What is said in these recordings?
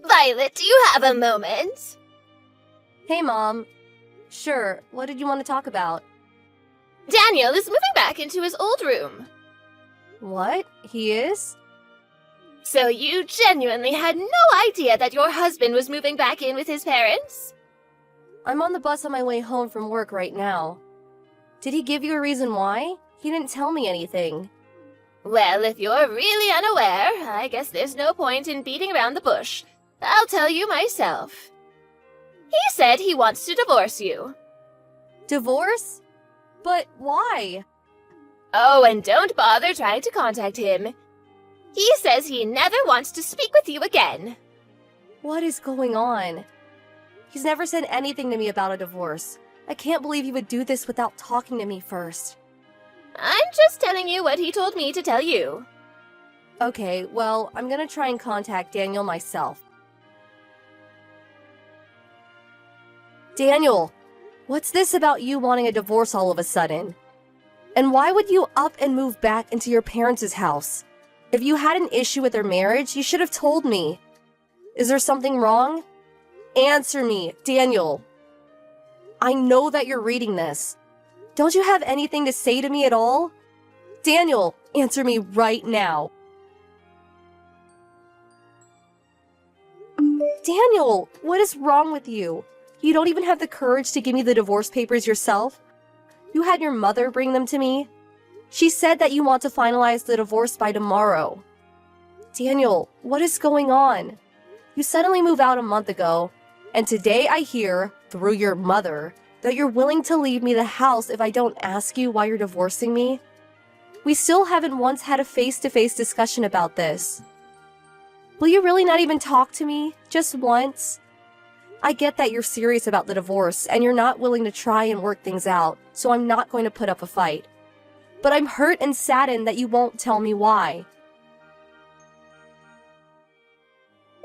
Violet, do you have a moment? Hey, Mom. Sure, what did you want to talk about? Daniel is moving back into his old room. What? He is? So you genuinely had no idea that your husband was moving back in with his parents? I'm on the bus on my way home from work right now. Did he give you a reason why? He didn't tell me anything. Well, if you're really unaware, I guess there's no point in beating around the bush. I'll tell you myself. He said he wants to divorce you. Divorce? But why? Oh, and don't bother trying to contact him. He says he never wants to speak with you again. What is going on? He's never said anything to me about a divorce. I can't believe he would do this without talking to me first. I'm just telling you what he told me to tell you. Okay, well, I'm gonna try and contact Daniel myself. Daniel, what's this about you wanting a divorce all of a sudden? And why would you up and move back into your parents' house? If you had an issue with their marriage, you should have told me. Is there something wrong? Answer me, Daniel. I know that you're reading this. Don't you have anything to say to me at all? Daniel, answer me right now. Daniel, what is wrong with you? You don't even have the courage to give me the divorce papers yourself? You had your mother bring them to me? She said that you want to finalize the divorce by tomorrow. Daniel, what is going on? You suddenly moved out a month ago, and today I hear, through your mother, that you're willing to leave me the house if I don't ask you why you're divorcing me? We still haven't once had a face-to-face discussion about this. Will you really not even talk to me, just once? I get that you're serious about the divorce and you're not willing to try and work things out, so I'm not going to put up a fight. But I'm hurt and saddened that you won't tell me why.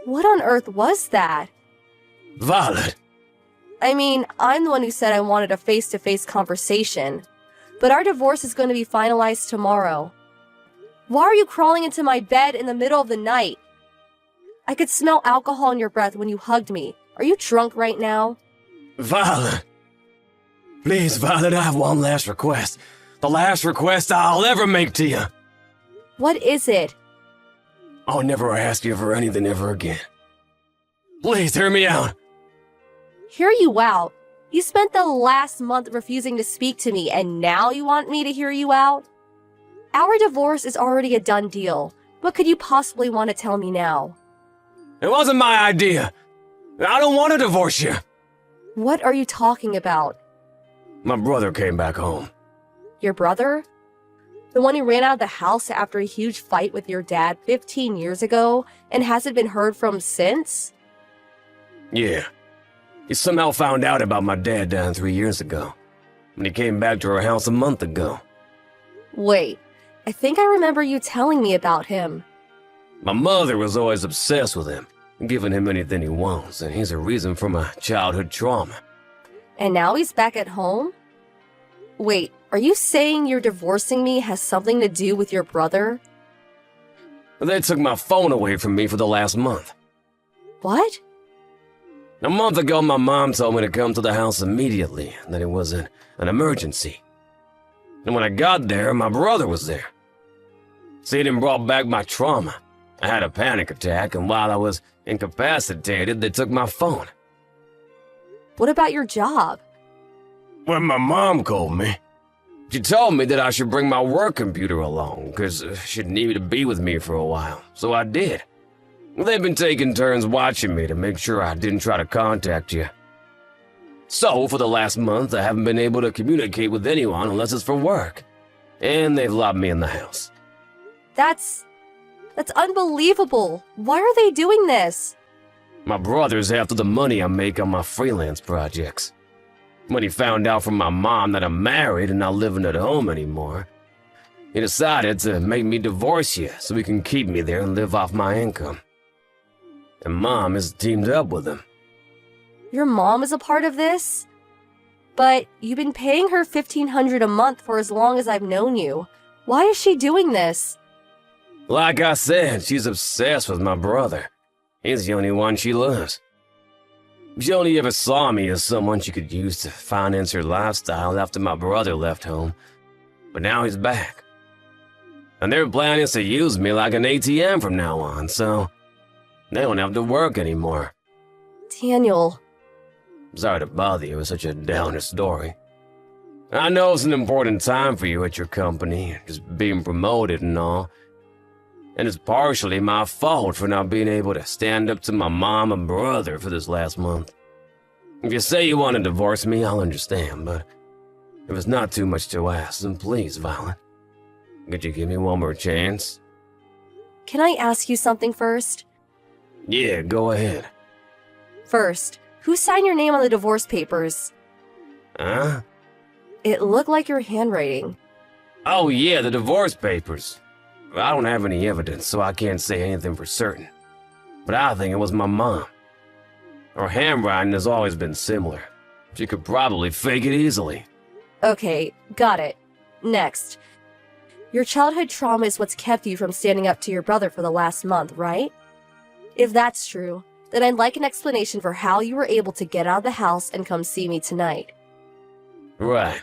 What on earth was that? Violet! I mean, I'm the one who said I wanted a face-to-face conversation. But our divorce is going to be finalized tomorrow. Why are you crawling into my bed in the middle of the night? I could smell alcohol in your breath when you hugged me. Are you drunk right now? Violet! Please, Violet, I have one last request. The last request I'll ever make to you. What is it? I'll never ask you for anything ever again. Please, hear me out. Hear you out? You spent the last month refusing to speak to me, and now you want me to hear you out? Our divorce is already a done deal. What could you possibly want to tell me now? It wasn't my idea. I don't want to divorce you. What are you talking about? My brother came back home. Your brother? The one who ran out of the house after a huge fight with your dad 15 years ago and hasn't been heard from since? Yeah. He somehow found out about my dad dying 3 years ago. When he came back to our house a month ago. Wait, I think I remember you telling me about him. My mother was always obsessed with him, giving him anything he wants, and he's a reason for my childhood trauma. And now he's back at home? Wait, are you saying you're divorcing me has something to do with your brother? They took my phone away from me for the last month. What? A month ago, my mom told me to come to the house immediately, that it was an emergency. And when I got there, my brother was there. See, it brought back my trauma. I had a panic attack, and while I was incapacitated, they took my phone. What about your job? When my mom called me, she told me that I should bring my work computer along, because she'd need to be with me for a while, so I did. They've been taking turns watching me to make sure I didn't try to contact you. So, for the last month, I haven't been able to communicate with anyone unless it's for work. And they've locked me in the house. That's unbelievable. Why are they doing this? My brother's after the money I make on my freelance projects. When he found out from my mom that I'm married and not living at home anymore, he decided to make me divorce you so he can keep me there and live off my income. And Mom is teamed up with him. Your mom is a part of this? But you've been paying her $1,500 a month for as long as I've known you. Why is she doing this? Like I said, she's obsessed with my brother. He's the only one she loves. She only ever saw me as someone she could use to finance her lifestyle after my brother left home. But now he's back. And their plan is to use me like an ATM from now on, so they don't have to work anymore. Daniel. Sorry to bother you with such a downer story. I know it's an important time for you at your company, just being promoted and all. And it's partially my fault for not being able to stand up to my mom and brother for this last month. If you say you want to divorce me, I'll understand, but if it's not too much to ask, then please, Violet, could you give me one more chance? Can I ask you something first? Yeah, go ahead. First, who signed your name on the divorce papers? Huh? It looked like your handwriting. Oh yeah, the divorce papers. I don't have any evidence, so I can't say anything for certain. But I think it was my mom. Her handwriting has always been similar. She could probably fake it easily. Okay, got it. Next. Your childhood trauma is what's kept you from standing up to your brother for the last month, right? If that's true, then I'd like an explanation for how you were able to get out of the house and come see me tonight. Right.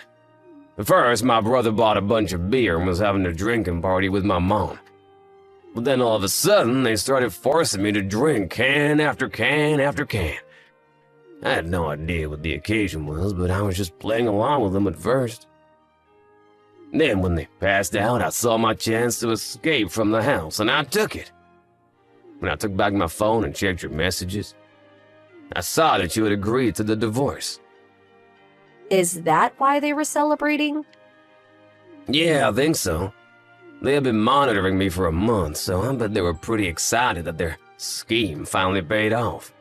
First, my brother bought a bunch of beer and was having a drinking party with my mom. But then all of a sudden, they started forcing me to drink can after can after can. I had no idea what the occasion was, but I was just playing along with them at first. Then when they passed out, I saw my chance to escape from the house, and I took it. When I took back my phone and checked your messages, I saw that you had agreed to the divorce. Is that why they were celebrating? Yeah, I think so. They had been monitoring me for a month, so I bet they were pretty excited that their scheme finally paid off.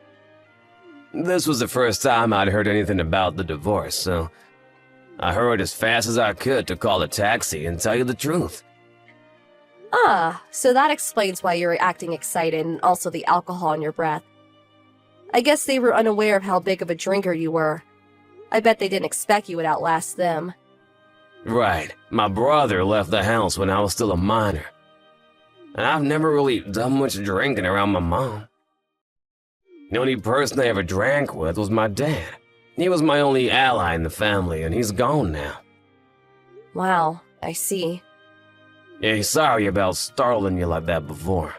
This was the first time I'd heard anything about the divorce, so I hurried as fast as I could to call a taxi and tell you the truth. Ah, so that explains why you were acting excited and also the alcohol in your breath. I guess they were unaware of how big of a drinker you were. I bet they didn't expect you would outlast them. Right. My brother left the house when I was still a minor. And I've never really done much drinking around my mom. The only person I ever drank with was my dad. He was my only ally in the family, and he's gone now. Wow, I see. Yeah, sorry about startling you like that before.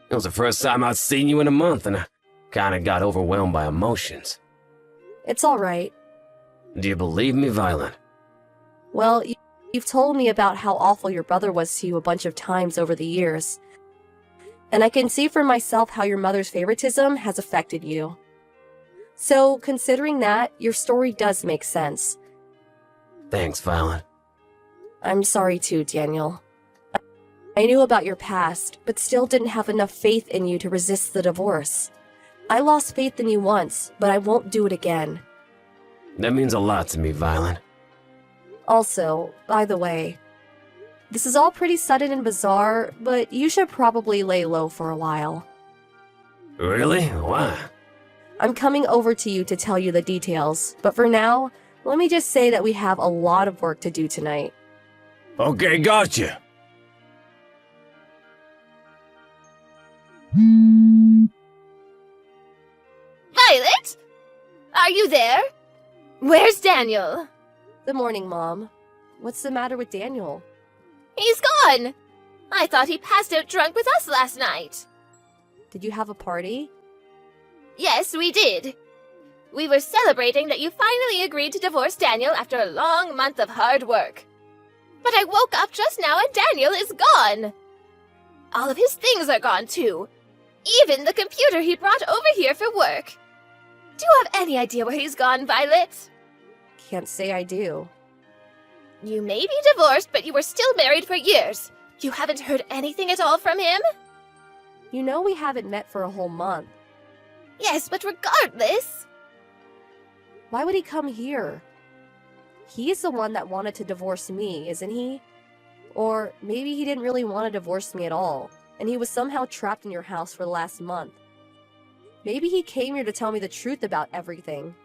It was the first time I'd seen you in a month, and I kinda got overwhelmed by emotions. It's alright. Do you believe me, Violet? Well, you've told me about how awful your brother was to you a bunch of times over the years. And I can see for myself how your mother's favoritism has affected you. So, considering that, your story does make sense. Thanks, Violet. I'm sorry too, Daniel. I knew about your past, but still didn't have enough faith in you to resist the divorce. I lost faith in you once, but I won't do it again. That means a lot to me, Violet. Also, by the way, this is all pretty sudden and bizarre, but you should probably lay low for a while. Really? Why? I'm coming over to you to tell you the details, but for now, let me just say that we have a lot of work to do tonight. Okay, gotcha. Violet? Are you there? Where's Daniel? Good morning, Mom. What's the matter with Daniel? He's gone! I thought he passed out drunk with us last night. Did you have a party? Yes, we did. We were celebrating that you finally agreed to divorce Daniel after a long month of hard work. But I woke up just now and Daniel is gone. All of his things are gone too. Even the computer he brought over here for work. Do you have any idea where he's gone, Violet? Can't say I do. You may be divorced, but you were still married for years. You haven't heard anything at all from him? You know we haven't met for a whole month. Yes, but regardless... Why would he come here? He's the one that wanted to divorce me, isn't he? Or maybe he didn't really want to divorce me at all, and he was somehow trapped in your house for the last month. Maybe he came here to tell me the truth about everything.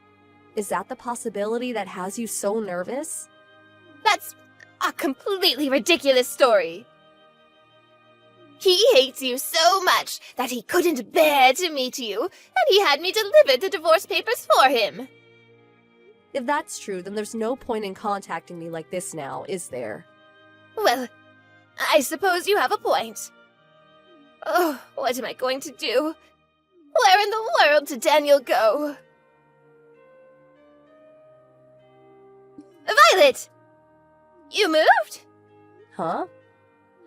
Is that the possibility that has you so nervous? That's a completely ridiculous story. He hates you so much that he couldn't bear to meet you, and he had me deliver the divorce papers for him. If that's true, then there's no point in contacting me like this now, is there? Well, I suppose you have a point. Oh, what am I going to do? Where in the world did Daniel go? Violet! You moved? Huh?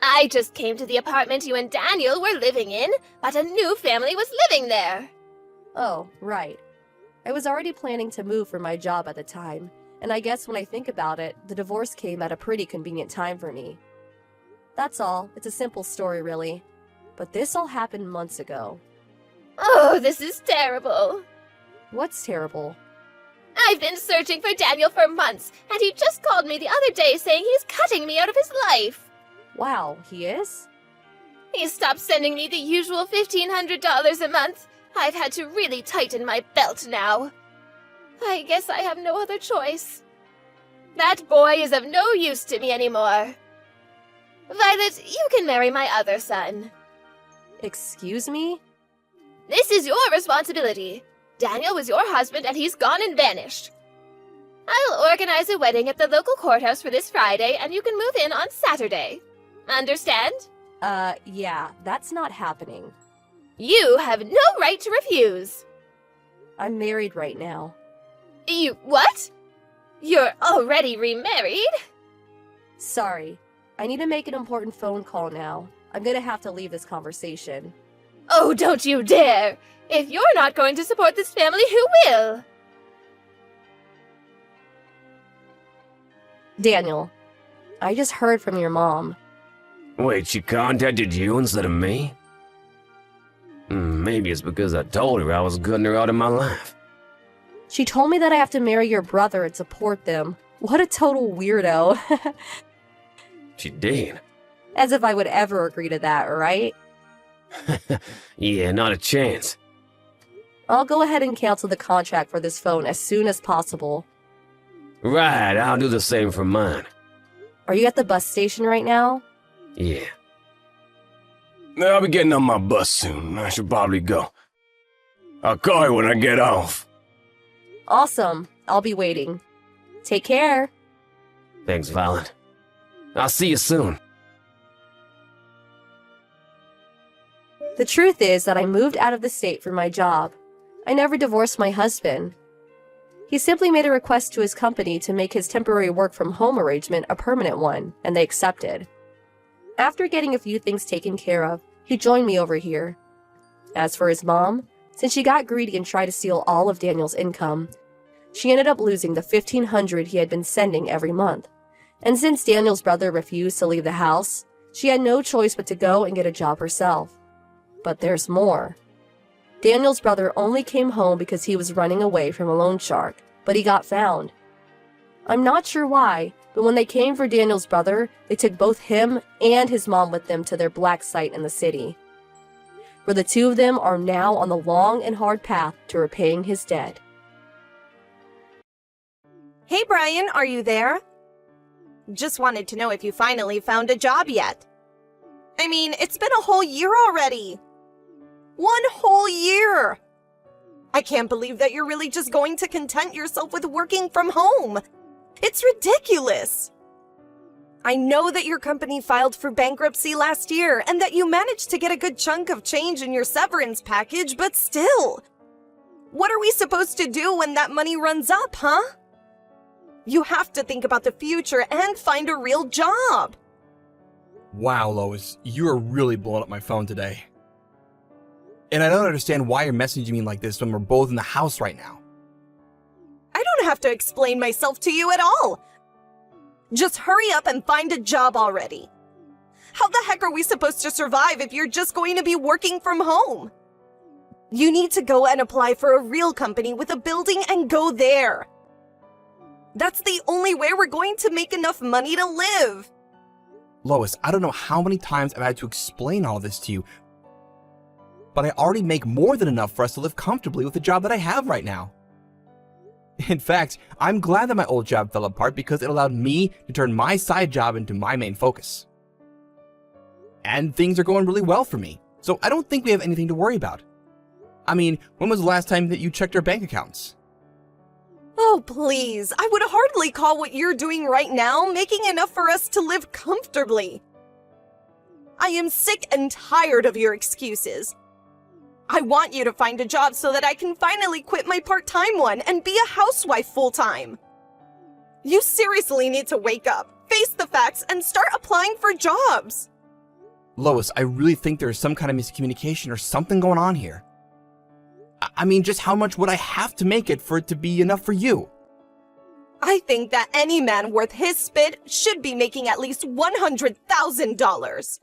I just came to the apartment you and Daniel were living in, but a new family was living there. Oh, right. I was already planning to move for my job at the time, and I guess when I think about it, the divorce came at a pretty convenient time for me. That's all. It's a simple story, really. But this all happened months ago. Oh, this is terrible. What's terrible? I've been searching for Daniel for months, and he just called me the other day saying he's cutting me out of his life. Wow, he is? He stopped sending me the usual $1,500 a month. I've had to really tighten my belt now. I guess I have no other choice. That boy is of no use to me anymore. Violet, you can marry my other son. Excuse me? This is your responsibility. Daniel was your husband and he's gone and vanished. I'll organize a wedding at the local courthouse for this Friday and you can move in on Saturday. Understand? Yeah, that's not happening. You have no right to refuse. I'm married right now. You what? You're already remarried? Sorry. I need to make an important phone call now. I'm gonna have to leave this conversation. Oh, don't you dare! If you're not going to support this family, who will? Daniel, I just heard from your mom. Wait, she contacted you instead of me? Maybe it's because I told her I was cutting her out of my life. She told me that I have to marry your brother and support them. What a total weirdo. She did. As if I would ever agree to that, right? Yeah, not a chance. I'll go ahead and cancel the contract for this phone as soon as possible. Right, I'll do the same for mine. Are you at the bus station right now? Yeah. I'll be getting on my bus soon. I should probably go. I'll call you when I get off. Awesome. I'll be waiting. Take care. Thanks, Violet. I'll see you soon. The truth is that I moved out of the state for my job. I never divorced my husband. He simply made a request to his company to make his temporary work from home arrangement a permanent one, and they accepted. After getting a few things taken care of, he joined me over here. As for his mom, since she got greedy and tried to steal all of Daniel's income, she ended up losing the $1,500 he had been sending every month. And since Daniel's brother refused to leave the house, she had no choice but to go and get a job herself. But there's more. Daniel's brother only came home because he was running away from a loan shark, but he got found. I'm not sure why, but when they came for Daniel's brother, they took both him and his mom with them to their black site in the city, where the two of them are now on the long and hard path to repaying his debt. Hey Brian, are you there? Just wanted to know if you finally found a job yet. I mean, it's been a whole year already. 1 whole year! I can't believe that you're really just going to content yourself with working from home. It's ridiculous. I know that your company filed for bankruptcy last year and that you managed to get a good chunk of change in your severance package, but still. What are we supposed to do when that money runs up, huh? You have to think about the future and find a real job. Wow, Lois, you are really blowing up my phone today. And I don't understand why you're messaging me like this when we're both in the house right now. I don't have to explain myself to you at all. Just hurry up and find a job already. How the heck are we supposed to survive if you're just going to be working from home? You need to go and apply for a real company with a building and go there. That's the only way we're going to make enough money to live. Lois, I don't know how many times I've had to explain all this to you, but I already make more than enough for us to live comfortably with the job that I have right now. In fact, I'm glad that my old job fell apart because it allowed me to turn my side job into my main focus. and things are going really well for me. So I don't think we have anything to worry about. I mean, when was the last time that you checked our bank accounts? Oh, please. I would hardly call what you're doing right now making enough for us to live comfortably. I am sick and tired of your excuses. I want you to find a job so that I can finally quit my part-time one and be a housewife full-time. You seriously need to wake up, face the facts, and start applying for jobs. Lois, I really think there's some kind of miscommunication or something going on here. I mean, just how much would I have to make it for it to be enough for you? I think that any man worth his spit should be making at least $100,000.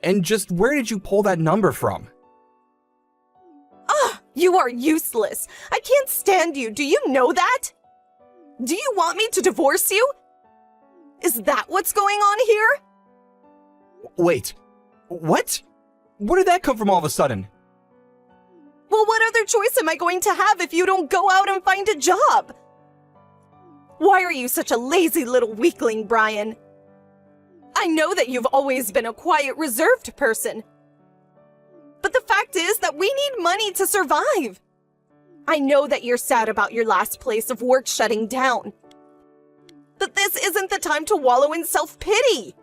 And just where did you pull that number from? You are useless. I can't stand you. Do you know that? Do you want me to divorce you? Is that what's going on here? Wait, what? Where did that come from all of a sudden? Well, what other choice am I going to have if you don't go out and find a job? Why are you such a lazy little weakling, Brian? I know that you've always been a quiet, reserved person. But the fact is that we need money to survive. I know that you're sad about your last place of work shutting down. But this isn't the time to wallow in self-pity.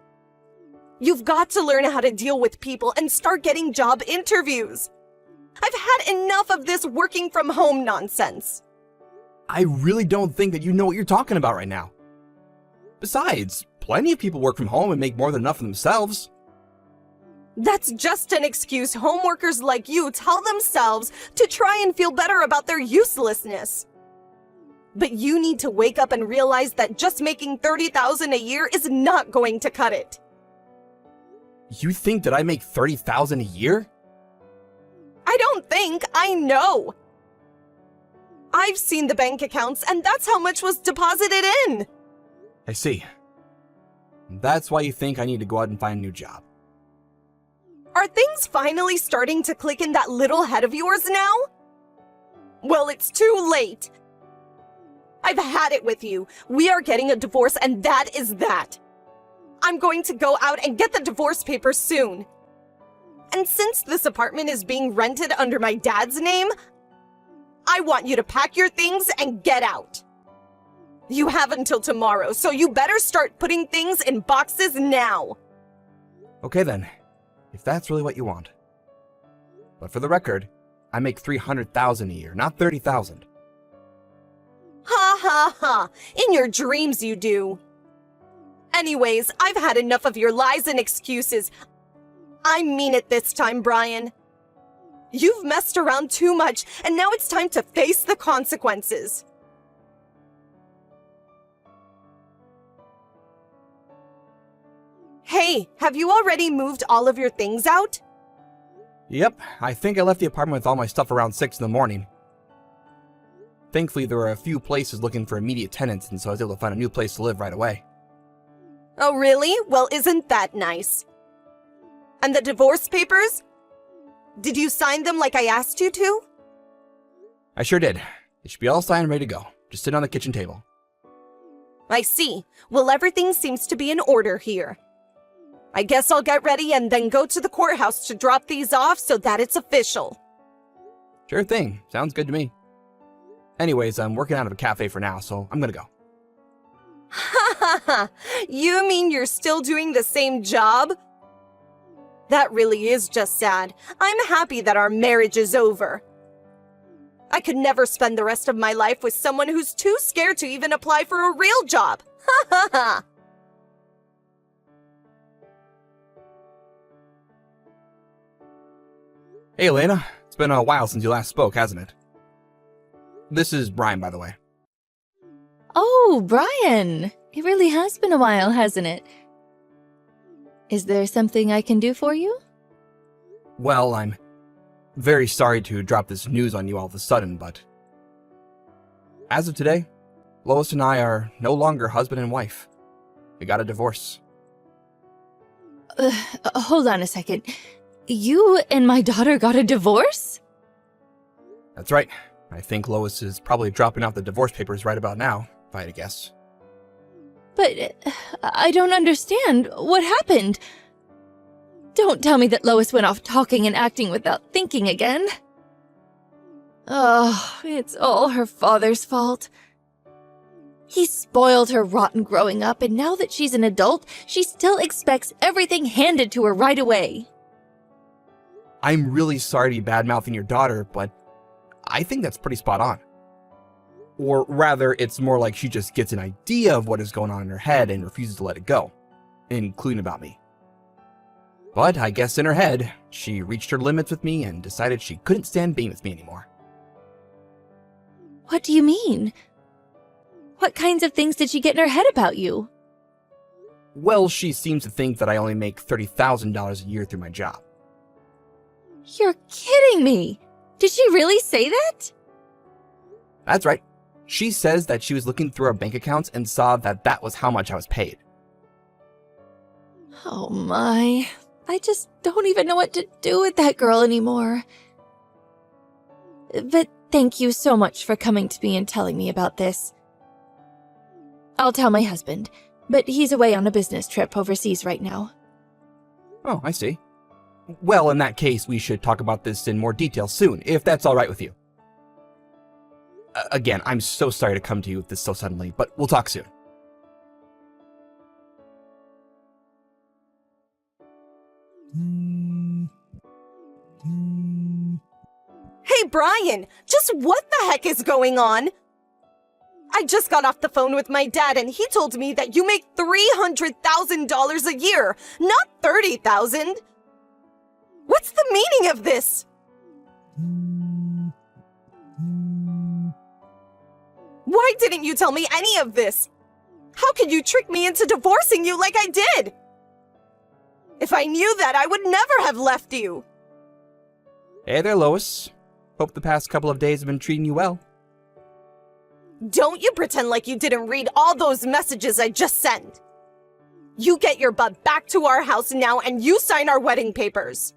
You've got to learn how to deal with people and start getting job interviews. I've had enough of this working from home nonsense. I really don't think that you know what you're talking about right now. Besides, plenty of people work from home and make more than enough for themselves. That's just an excuse homeworkers like you tell themselves to try and feel better about their uselessness. But you need to wake up and realize that just making $30,000 a year is not going to cut it. You think that I make $30,000 a year? I don't think, I know. I've seen the bank accounts and that's how much was deposited in. I see. That's why you think I need to go out and find a new job. Are things finally starting to click in that little head of yours now? Well, it's too late. I've had it with you. We are getting a divorce and that is that. I'm going to go out and get the divorce papers soon. And since this apartment is being rented under my dad's name, I want you to pack your things and get out. You have until tomorrow, so you better start putting things in boxes now. Okay then, if that's really what you want. But for the record, I make $300,000 a year, not $30,000. Ha ha ha, in your dreams you do. Anyways, I've had enough of your lies and excuses. I mean it this time, Brian. You've messed around too much, and now it's time to face the consequences. Hey, have you already moved all of your things out? Yep, I think I left the apartment with all my stuff around 6 in the morning. Thankfully, there were a few places looking for immediate tenants, and so I was able to find a new place to live right away. Oh, really? Well, isn't that nice? And the divorce papers? Did you sign them like I asked you to? I sure did. It should be all signed and ready to go. Just sit on the kitchen table. I see. Well, everything seems to be in order here. I guess I'll get ready and then go to the courthouse to drop these off so that it's official. Sure thing. Sounds good to me. Anyways, I'm working out of a cafe for now, so I'm gonna go. Ha ha ha! You mean you're still doing the same job? That really is just sad. I'm happy that our marriage is over. I could never spend the rest of my life with someone who's too scared to even apply for a real job. Ha ha ha! Hey, Elena. It's been a while since you last spoke, hasn't it? This is Brian, by the way. Oh, Brian! It really has been a while, hasn't it? Is there something I can do for you? Well, I'm very sorry to drop this news on you all of a sudden, but as of today, Lois and I are no longer husband and wife. We got a divorce. Hold on a second. You and my daughter got a divorce? That's right. I think Lois is probably dropping off the divorce papers right about now, if I had to guess. But I don't understand. What happened? Don't tell me that Lois went off talking and acting without thinking again. Oh, it's all her father's fault. He spoiled her rotten growing up, and now that she's an adult, she still expects everything handed to her right away. I'm really sorry to be bad-mouthing your daughter, but I think that's pretty spot on. Or rather, it's more like she just gets an idea of what is going on in her head and refuses to let it go, including about me. But I guess in her head, she reached her limits with me and decided she couldn't stand being with me anymore. What do you mean? What kinds of things did she get in her head about you? Well, she seems to think that I only make $30,000 a year through my job. You're kidding me! Did she really say that? That's right. She says that she was looking through our bank accounts and saw that that was how much I was paid. Oh my. I just don't even know what to do with that girl anymore. But thank you so much for coming to me and telling me about this. I'll tell my husband, but he's away on a business trip overseas right now. Oh, I see. Well, in that case, we should talk about this in more detail soon, if that's all right with you. Again, I'm so sorry to come to you with this so suddenly, but we'll talk soon. Hey, Brian, just what the heck is going on? I just got off the phone with my dad and he told me that you make $300,000 a year, not $30,000. What's the meaning of this? Why didn't you tell me any of this? How could you trick me into divorcing you like I did? If I knew that, I would never have left you. Hey there, Lois. Hope the past couple of days have been treating you well. Don't you pretend like you didn't read all those messages I just sent. You get your butt back to our house now and you sign our wedding papers.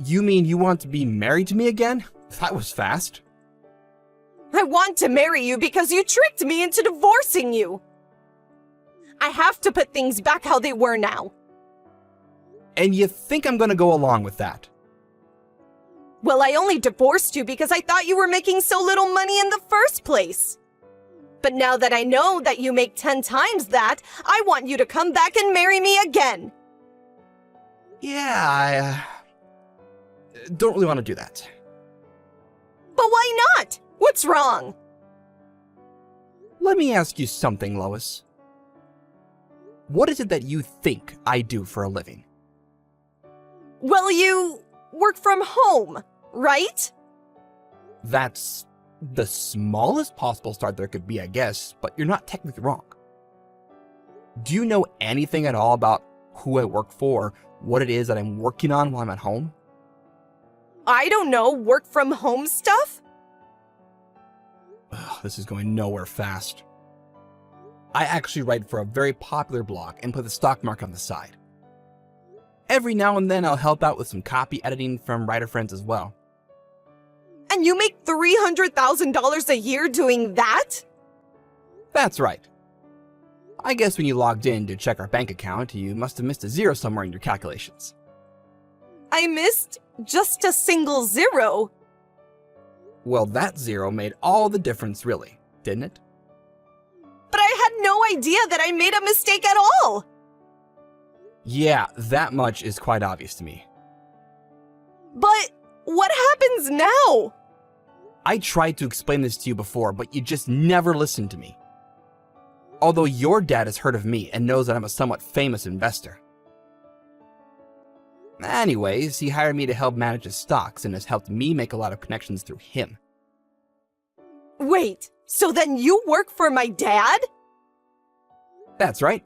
You mean you want to be married to me again? That was fast. I want to marry you because you tricked me into divorcing you. I have to put things back how they were now. And you think I'm gonna go along with that? Well, I only divorced you because I thought you were making so little money in the first place. But now that I know that you make 10 times that, I want you to come back and marry me again. Yeah, I don't really want to do that. But why not? What's wrong? Let me ask you something, Lois. What is it that you think I do for a living? Well, you work from home, right? That's the smallest possible start there could be, I guess, but you're not technically wrong. Do you know anything at all about who I work for, what it is that I'm working on while I'm at home? I don't know, work from home stuff? Ugh, this is going nowhere fast. I actually write for a very popular blog and put the stock market on the side. Every now and then I'll help out with some copy editing from writer friends as well. And you make $300,000 a year doing that? That's right. I guess when you logged in to check our bank account, you must have missed a zero somewhere in your calculations. I missed just a single zero. Well, that zero made all the difference, really, didn't it? But I had no idea that I made a mistake at all. Yeah, that much is quite obvious to me. But what happens now? I tried to explain this to you before, but you just never listened to me. Although your dad has heard of me and knows that I'm a somewhat famous investor. Anyways, he hired me to help manage his stocks and has helped me make a lot of connections through him. Wait, so then you work for my dad? That's right.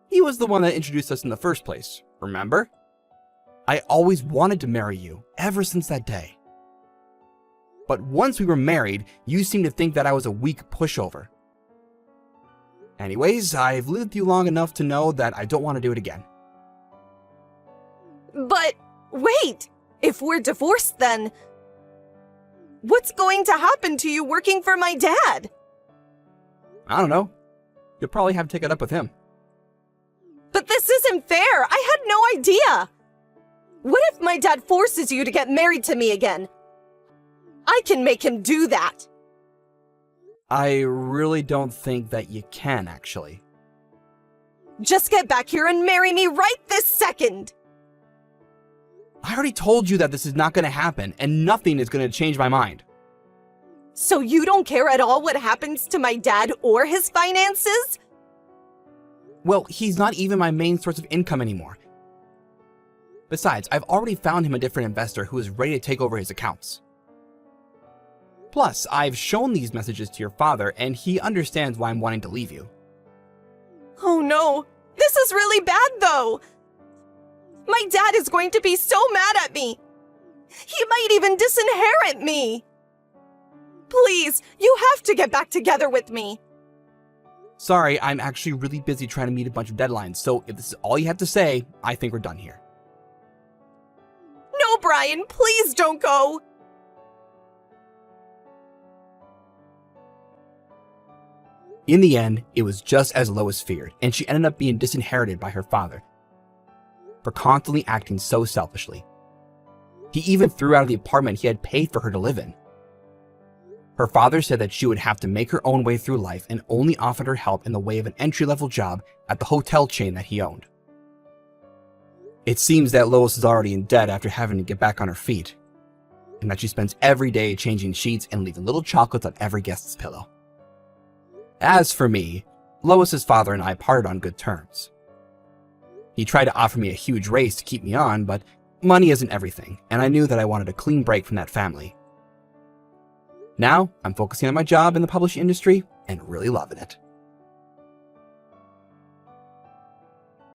He was the one that introduced us in the first place, remember? I always wanted to marry you, ever since that day. But once we were married, you seemed to think that I was a weak pushover. Anyways, I've lived with you long enough to know that I don't want to do it again. But wait, if we're divorced then, what's going to happen to you working for my dad? I don't know. You'll probably have to take it up with him. But this isn't fair. I had no idea. What if my dad forces you to get married to me again? I can make him do that. I really don't think that you can, actually. Just get back here and marry me right this second. I already told you that this is not going to happen, and nothing is going to change my mind. So you don't care at all what happens to my dad or his finances? Well, he's not even my main source of income anymore. Besides, I've already found him a different investor who is ready to take over his accounts. Plus, I've shown these messages to your father, and he understands why I'm wanting to leave you. Oh no, this is really bad though. My dad is going to be so mad at me. He might even disinherit me. Please, you have to get back together with me. Sorry, I'm actually really busy trying to meet a bunch of deadlines, so if this is all you have to say, I think we're done here. No, Brian, please don't go. In the end, it was just as Lois feared, and she ended up being disinherited by her father for constantly acting so selfishly. He even threw out the apartment he had paid for her to live in. Her father said that she would have to make her own way through life and only offered her help in the way of an entry-level job at the hotel chain that he owned. It seems that Lois is already in debt after having to get back on her feet, and that she spends every day changing sheets and leaving little chocolates on every guest's pillow. As for me, Lois's father and I parted on good terms. He tried to offer me a huge raise to keep me on, but money isn't everything, and I knew that I wanted a clean break from that family. Now, I'm focusing on my job in the publishing industry and really loving it.